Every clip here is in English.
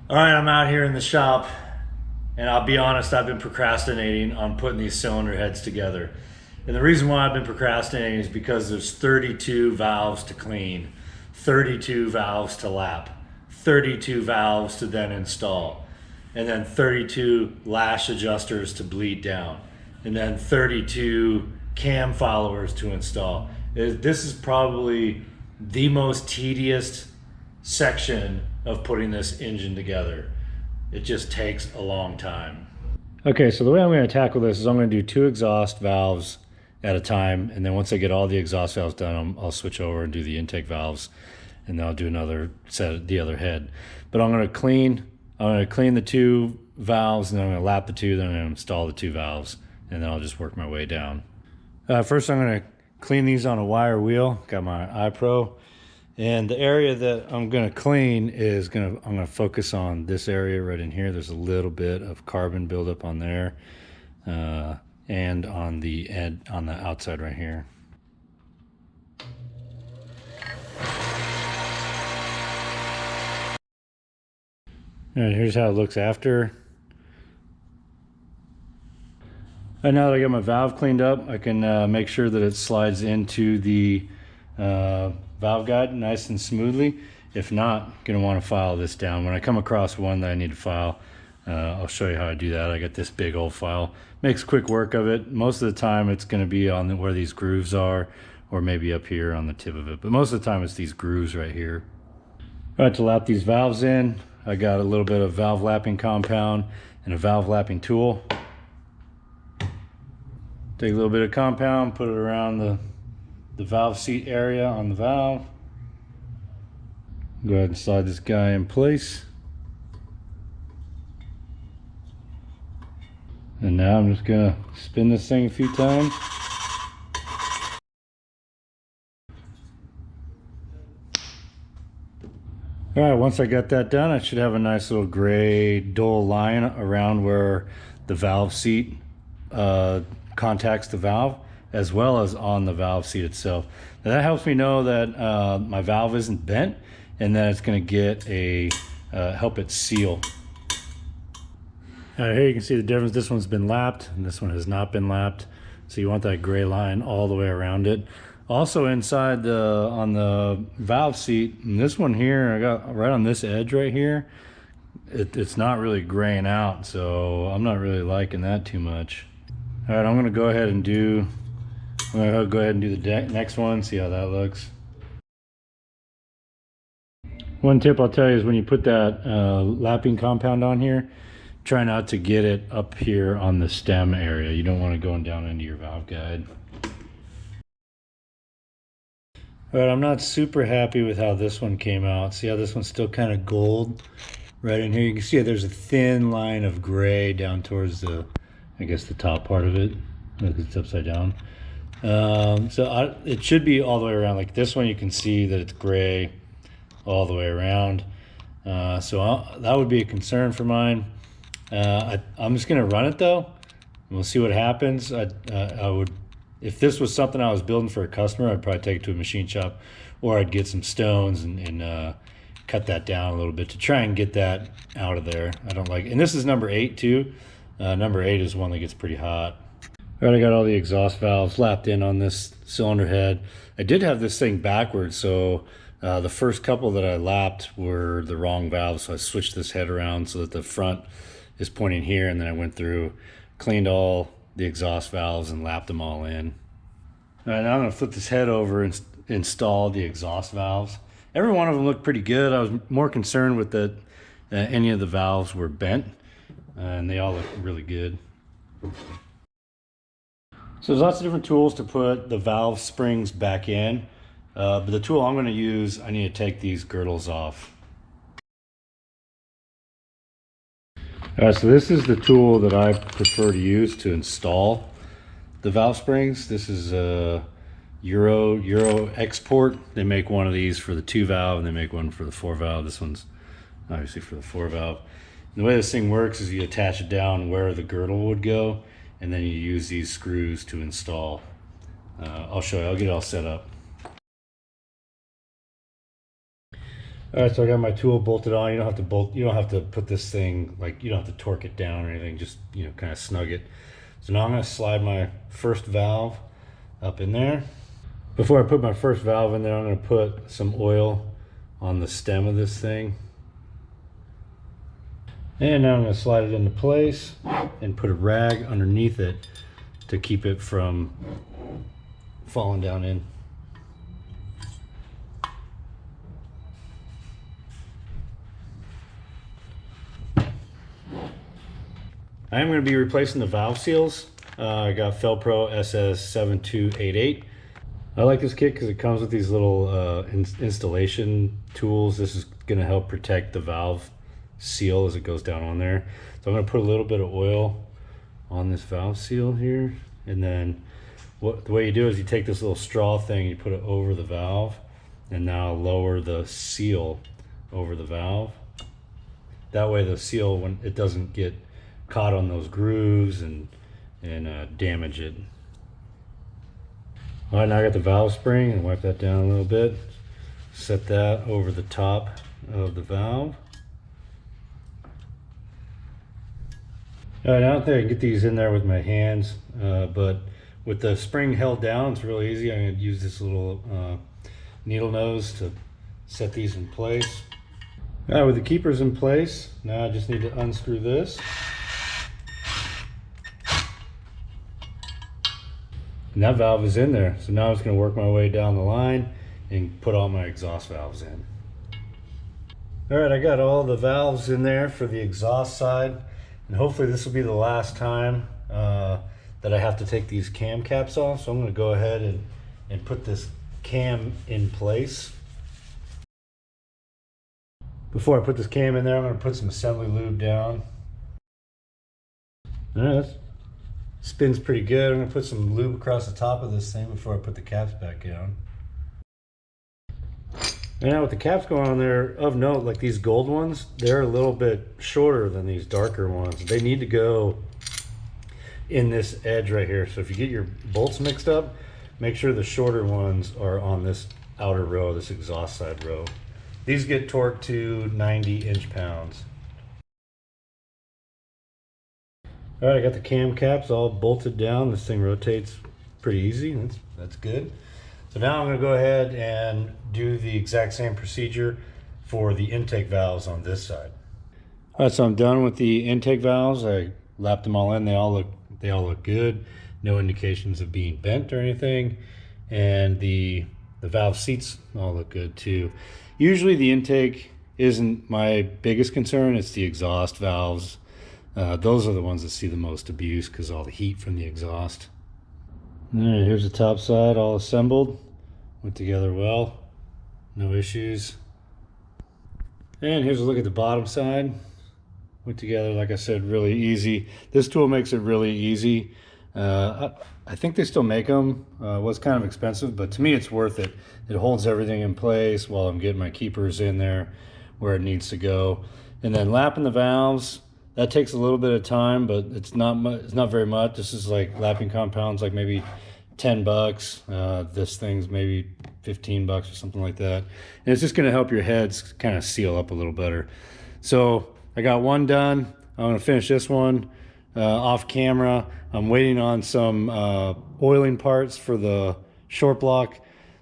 All right, I'm out here in the shop, and I'll be honest, I've been procrastinating on putting these cylinder heads together. And the reason why I've been procrastinating is because there's 32 valves to clean, 32 valves to lap, 32 valves to then install, and then 32 lash adjusters to bleed down, and then 32 cam followers to install. This is probably the most tedious section of putting this engine together. It just takes a long time. Okay, so the way I'm going to tackle this is I'm going to do 2 exhaust valves at a time, and then once I get all the exhaust valves done, I'll switch over and do the intake valves, and then I'll do another set of the other head. But I'm going to clean the 2 valves, and then I'm going to lap the 2, then I'm going to install the 2 valves, and then I'll just work my way down. First I'm going to clean these on a wire wheel. Got my iPro. And the area that I'm going to clean is I'm going to focus on this area right in here. There's a little bit of carbon buildup on there, and on the outside right here. All right, here's how it looks after. And now that I got my valve cleaned up, I can make sure that it slides into the valve guide nice and smoothly. If not, gonna want to file this down. When I come across one that I need to file, I'll show you how I do that. I got this big old file. Makes quick work of it. Most of the time it's going to be on where these grooves are, or maybe up here on the tip of it, but most of the time it's these grooves right here. All right, to lap these valves in, I got a little bit of valve lapping compound and a valve lapping tool. Take a little bit of compound, put it around the valve seat area on the valve. Go ahead and slide this guy in place. And now I'm just gonna spin this thing a few times. All right, once I got that done, I should have a nice little gray dull line around where the valve seat contacts the valve, as well as on the valve seat itself. Now that helps me know that my valve isn't bent, and that it's going to get help it seal. Here you can see the difference. This one's been lapped and this one has not been lapped, so you want that gray line all the way around it. Also inside on the valve seat, and this one here, I got right on this edge right here, it's not really graying out, so I'm not really liking that too much. All right, I'm gonna go ahead and do the next one, see how that looks. One tip I'll tell you is when you put that lapping compound on here, try not to get it up here on the stem area. You don't want it going down into your valve guide. All right, I'm not super happy with how this one came out. See how this one's still kind of gold right in here? You can see there's a thin line of gray down towards I guess the top part of it. Look, it's upside down. It should be all the way around. Like this one, you can see that it's gray all the way around. That would be a concern for mine. I'm just gonna run it though, and we'll see what happens. If this was something I was building for a customer, I'd probably take it to a machine shop, or I'd get some stones and cut that down a little bit to try and get that out of there. I don't like it. And this is number 8 too. Number 8 is one that gets pretty hot. All right, I got all the exhaust valves lapped in on this cylinder head. I did have this thing backwards, so the first couple that I lapped were the wrong valves, so I switched this head around so that the front is pointing here, and then I went through, cleaned all the exhaust valves and lapped them all in. All right, now I'm gonna flip this head over and install the exhaust valves. Every one of them looked pretty good. I was more concerned with that any of the valves were bent, and they all look really good. So there's lots of different tools to put the valve springs back in, but the tool I'm gonna use, I need to take these girdles off. All right, so this is the tool that I prefer to use to install the valve springs. This is a Euro Export. They make one of these for the 2 valve, and they make one for the 4 valve. This one's obviously for the 4 valve. And the way this thing works is you attach it down where the girdle would go, and then you use these screws to install. I'll show you, I'll get it all set up. All right, so I got my tool bolted on. You don't have to put this thing, like, you don't have to torque it down or anything, just, you know, kind of snug it. So now I'm gonna slide my first valve up in there. Before I put my first valve in there, I'm gonna put some oil on the stem of this thing. And now I'm gonna slide it into place and put a rag underneath it to keep it from falling down in. I am going to be replacing the valve seals. I got Fel-Pro SS7288. I like this kit because it comes with these little installation tools. This is going to help protect the valve seal as it goes down on there. So I'm going to put a little bit of oil on this valve seal here, and then the way you do is you take this little straw thing, you put it over the valve, and now lower the seal over the valve. That way the seal, when it doesn't get caught on those grooves and damage it. All right, now I got the valve spring, and wipe that down a little bit. Set that over the top of the valve. All right, I don't think I can get these in there with my hands, but with the spring held down, it's really easy. I'm going to use this little needle nose to set these in place. All right, with the keepers in place, now I just need to unscrew this. And that valve is in there. So now I'm just going to work my way down the line and put all my exhaust valves in. All right, I got all the valves in there for the exhaust side. And hopefully this will be the last time that I have to take these cam caps off. So I'm going to go ahead and put this cam in place. Before I put this cam in there, I'm going to put some assembly lube down. All right, that spins pretty good. I'm going to put some lube across the top of this thing before I put the caps back down. And now with the caps going on there, of note, like these gold ones, they're a little bit shorter than these darker ones. They need to go in this edge right here. So if you get your bolts mixed up, make sure the shorter ones are on this outer row, this exhaust side row. These get torqued to 90 inch-pounds. All right, I got the cam caps all bolted down. This thing rotates pretty easy. That's good. So now I'm going to go ahead and do the exact same procedure for the intake valves on this side. All right, so I'm done with the intake valves. I lapped them all in. They all look good. No indications of being bent or anything. And the valve seats all look good too. Usually the intake isn't my biggest concern. It's the exhaust valves. Those are the ones that see the most abuse because all the heat from the exhaust. All right, here's the top side all assembled. Went together well, no issues. And here's a look at the bottom side. Went together, like I said, really easy. This tool makes it really easy. I think they still make them. It was kind of expensive, but to me it's worth it. It holds everything in place while I'm getting my keepers in there where it needs to go. And then lapping the valves, that takes a little bit of time, but it's not very much. This is like lapping compounds, like maybe 10 bucks. This thing's maybe 15 bucks or something like that. And it's just gonna help your heads kind of seal up a little better. So I got one done. I'm gonna finish this one off camera. I'm waiting on some oiling parts for the short block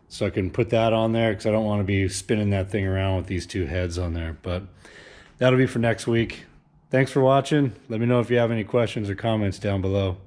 so I can put that on there because I don't want to be spinning that thing around with these two heads on there. But that'll be for next week. Thanks for watching. Let me know if you have any questions or comments down below.